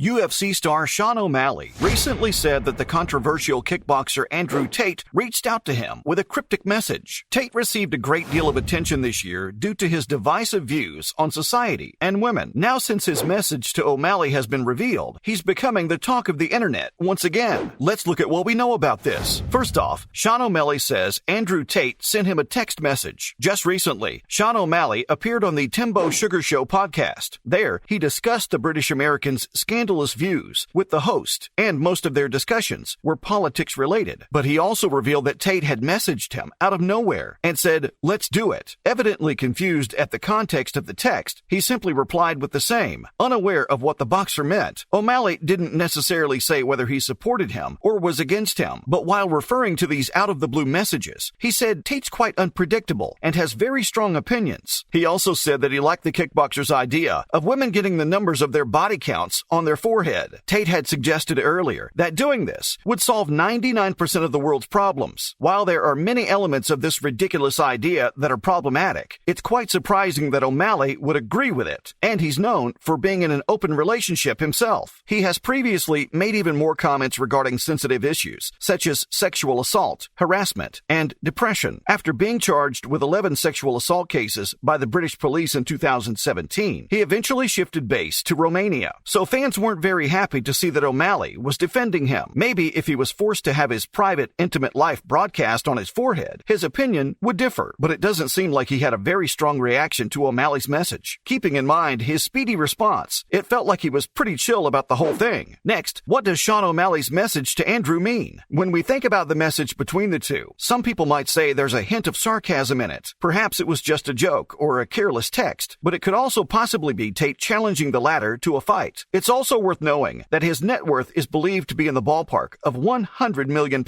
UFC star Sean O'Malley recently said that the controversial kickboxer Andrew Tate reached out to him with a cryptic message. Tate received a great deal of attention this year due to his divisive views on society and women. Now, since his message to O'Malley has been revealed, he's becoming the talk of the internet once again. Let's look at what we know about this. First off, Sean O'Malley says Andrew Tate sent him a text message. Just recently, Sean O'Malley appeared on the Timbo Sugar Show podcast. There, he discussed the British Americans' scandalous views with the host, and most of their discussions were politics related. But he also revealed that Tate had messaged him out of nowhere and said, "Let's do it." Evidently confused at the context of the text, he simply replied with the same, unaware of what the boxer meant. O'Malley didn't necessarily say whether he supported him or was against him, but while referring to these out-of-the-blue messages, he said Tate's quite unpredictable and has very strong opinions. He also said that he liked the kickboxer's idea of women getting the numbers of their body counts on their forehead. Tate had suggested earlier that doing this would solve 99% of the world's problems. While there are many elements of this ridiculous idea that are problematic, it's quite surprising that O'Malley would agree with it, and he's known for being in an open relationship himself. He has previously made even more comments regarding sensitive issues, such as sexual assault, harassment, and depression. After being charged with 11 sexual assault cases by the British police in 2017, he eventually shifted base to Romania. So fans weren't very happy to see that O'Malley was defending him. Maybe if he was forced to have his private, intimate life broadcast on his forehead, his opinion would differ, but it doesn't seem like he had a very strong reaction to O'Malley's message. Keeping in mind his speedy response, it felt like he was pretty chill about the whole thing. Next, what does Sean O'Malley's message to Andrew mean? When we think about the message between the two, some people might say there's a hint of sarcasm in it. Perhaps it was just a joke or a careless text, but it could also possibly be Tate challenging the latter to a fight. It's also worth knowing that his net worth is believed to be in the ballpark of £100 million.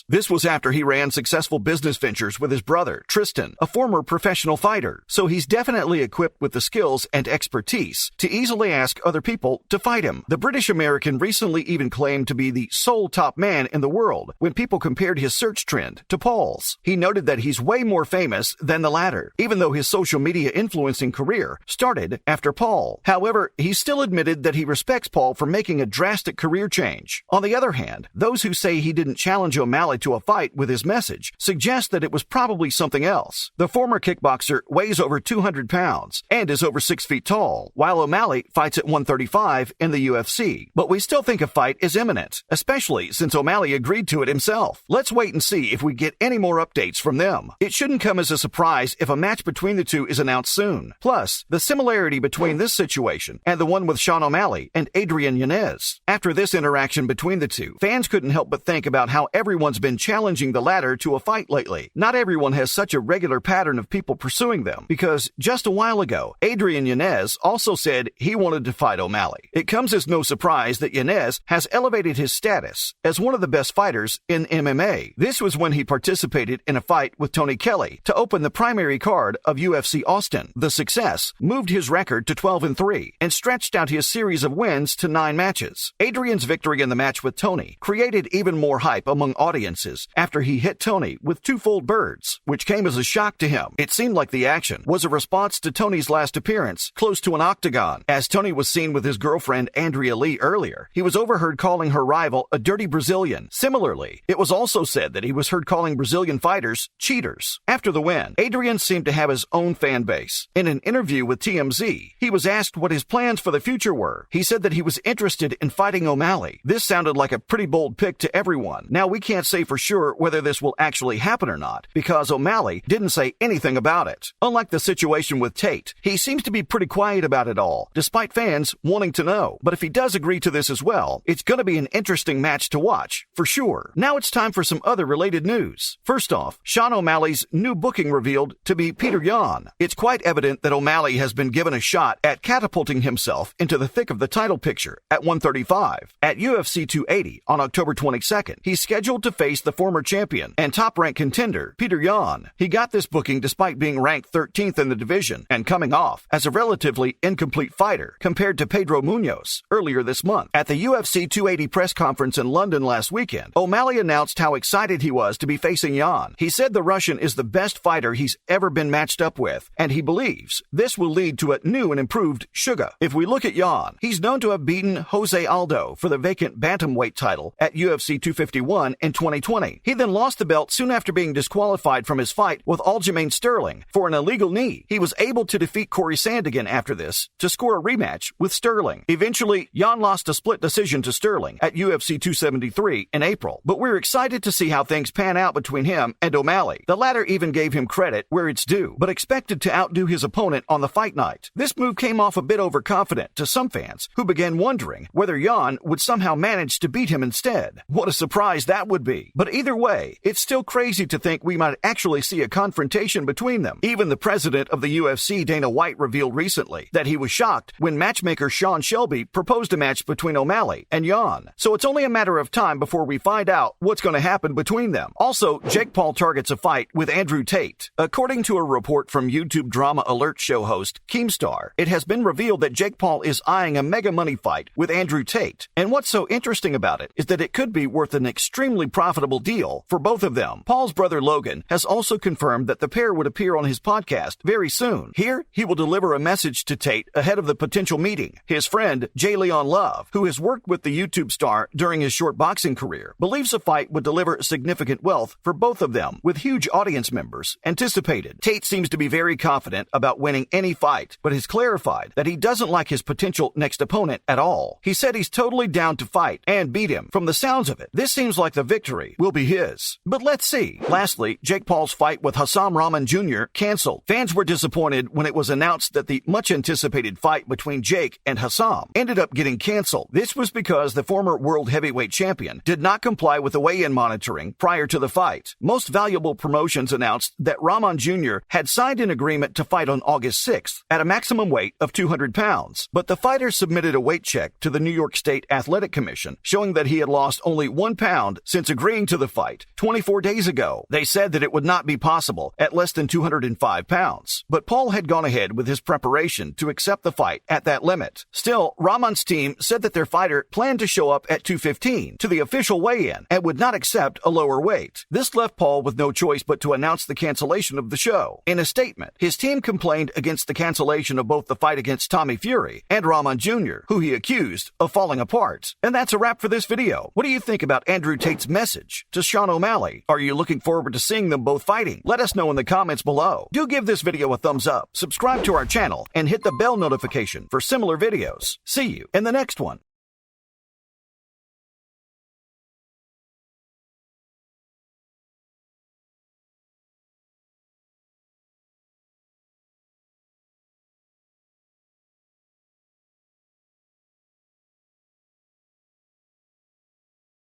This was after he ran successful business ventures with his brother, Tristan, a former professional fighter. So he's definitely equipped with the skills and expertise to easily ask other people to fight him. The British American recently even claimed to be the sole top man in the world when people compared his search trend to Paul's. He noted that he's way more famous than the latter, even though his social media influencing career started after Paul. However, he still admitted that he respects Paul for making a drastic career change. On the other hand, those who say he didn't challenge O'Malley to a fight with his message suggest that it was probably something else. The former kickboxer weighs over 200 pounds and is over 6 feet tall, while O'Malley fights at 135 in the UFC. But we still think a fight is imminent, especially since O'Malley agreed to it himself. Let's wait and see if we get any more updates from them. It shouldn't come as a surprise if a match between the two is announced soon. Plus, the similarity between this situation and the one with Sean O'Malley and Adrian Yanez. After this interaction between the two, fans couldn't help but think about how everyone's been challenging the latter to a fight lately. Not everyone has such a regular pattern of people pursuing them, because just a while ago, Adrian Yanez also said he wanted to fight O'Malley. It comes as no surprise that Yanez has elevated his status as one of the best fighters in MMA. This was when he participated in a fight with Tony Kelly to open the primary card of UFC Austin. The success moved his record to 12-3 and stretched out his series of wins to 9 matches. Adrian's victory in the match with Tony created even more hype among audiences after he hit Tony with 2-fold birds, which came as a shock to him. It seemed like the action was a response to Tony's last appearance close to an octagon. As Tony was seen with his girlfriend Andrea Lee earlier, he was overheard calling her rival a dirty Brazilian. Similarly, it was also said that he was heard calling Brazilian fighters cheaters. After the win, Adrian seemed to have his own fan base. In an interview with TMZ, he was asked what his plans for the future were. He said that he was interested in fighting O'Malley. This sounded like a pretty bold pick to everyone. Now, we can't say for sure whether this will actually happen or not, because O'Malley didn't say anything about it. Unlike the situation with Tate, he seems to be pretty quiet about it all, despite fans wanting to know. But if he does agree to this as well, it's going to be an interesting match to watch, for sure. Now it's time for some other related news. First off, Sean O'Malley's new booking revealed to be Peter Yan. It's quite evident that O'Malley has been given a shot at catapulting himself into the thick of the title picture at 135. At UFC 280 on October 22nd, he's scheduled to face the former champion and top-ranked contender, Peter Yan. He got this booking despite being ranked 13th in the division and coming off as a relatively incomplete fighter compared to Pedro Munoz earlier this month. At the UFC 280 press conference in London last weekend, O'Malley announced how excited he was to be facing Yan. He said the Russian is the best fighter he's ever been matched up with, and he believes this will lead to a new and improved Sugar. If we look at Yan, he's known to to have beaten Jose Aldo for the vacant bantamweight title at UFC 251 in 2020. He then lost the belt soon after being disqualified from his fight with Aljamain Sterling for an illegal knee. He was able to defeat Corey Sandhagen after this to score a rematch with Sterling. Eventually, Jan lost a split decision to Sterling at UFC 273 in April, but we're excited to see how things pan out between him and O'Malley. The latter even gave him credit where it's due, but expected to outdo his opponent on the fight night. This move came off a bit overconfident to some fans, who began wondering whether Jan would somehow manage to beat him instead. What a surprise that would be. But either way, it's still crazy to think we might actually see a confrontation between them. Even the president of the UFC, Dana White, revealed recently that he was shocked when matchmaker Sean Shelby proposed a match between O'Malley and Jan. So it's only a matter of time before we find out what's going to happen between them. Also, Jake Paul targets a fight with Andrew Tate. According to a report from YouTube drama alert show host Keemstar, it has been revealed that Jake Paul is eyeing a mega money fight with Andrew Tate. And what's so interesting about it is that it could be worth an extremely profitable deal for both of them. Paul's brother Logan has also confirmed that the pair would appear on his podcast very soon. Here, he will deliver a message to Tate ahead of the potential meeting. His friend, J. Leon Love, who has worked with the YouTube star during his short boxing career, believes the fight would deliver significant wealth for both of them, with huge audience members anticipated. Tate seems to be very confident about winning any fight, but has clarified that he doesn't like his potential next opponent at all. He said he's totally down to fight and beat him. From the sounds of it, this seems like the victory will be his. But let's see. Lastly, Jake Paul's fight with Hassam Rahman Jr. canceled. Fans were disappointed when it was announced that the much-anticipated fight between Jake and Hassam ended up getting canceled. This was because the former world heavyweight champion did not comply with the weigh-in monitoring prior to the fight. Most Valuable Promotions announced that Rahman Jr. had signed an agreement to fight on August 6th at a maximum weight of 200 pounds, but the fighter submitted a weight check to the New York State Athletic Commission showing that he had lost only 1 pound since agreeing to the fight 24 days ago. They said that it would not be possible at less than 205 pounds, but Paul had gone ahead with his preparation to accept the fight at that limit. Still, Rahman's team said that their fighter planned to show up at 215 to the official weigh-in and would not accept a lower weight. This left Paul with no choice but to announce the cancellation of the show. In a statement, his team complained against the cancellation of both the fight against Tommy Fury and Rahman Jr., who he accused of falling apart. And that's a wrap for this video. What do you think about Andrew Tate's message to Sean O'Malley? Are you looking forward to seeing them both fighting? Let us know in the comments below. Do give this video a thumbs up, subscribe to our channel, and hit the bell notification for similar videos. See you in the next one.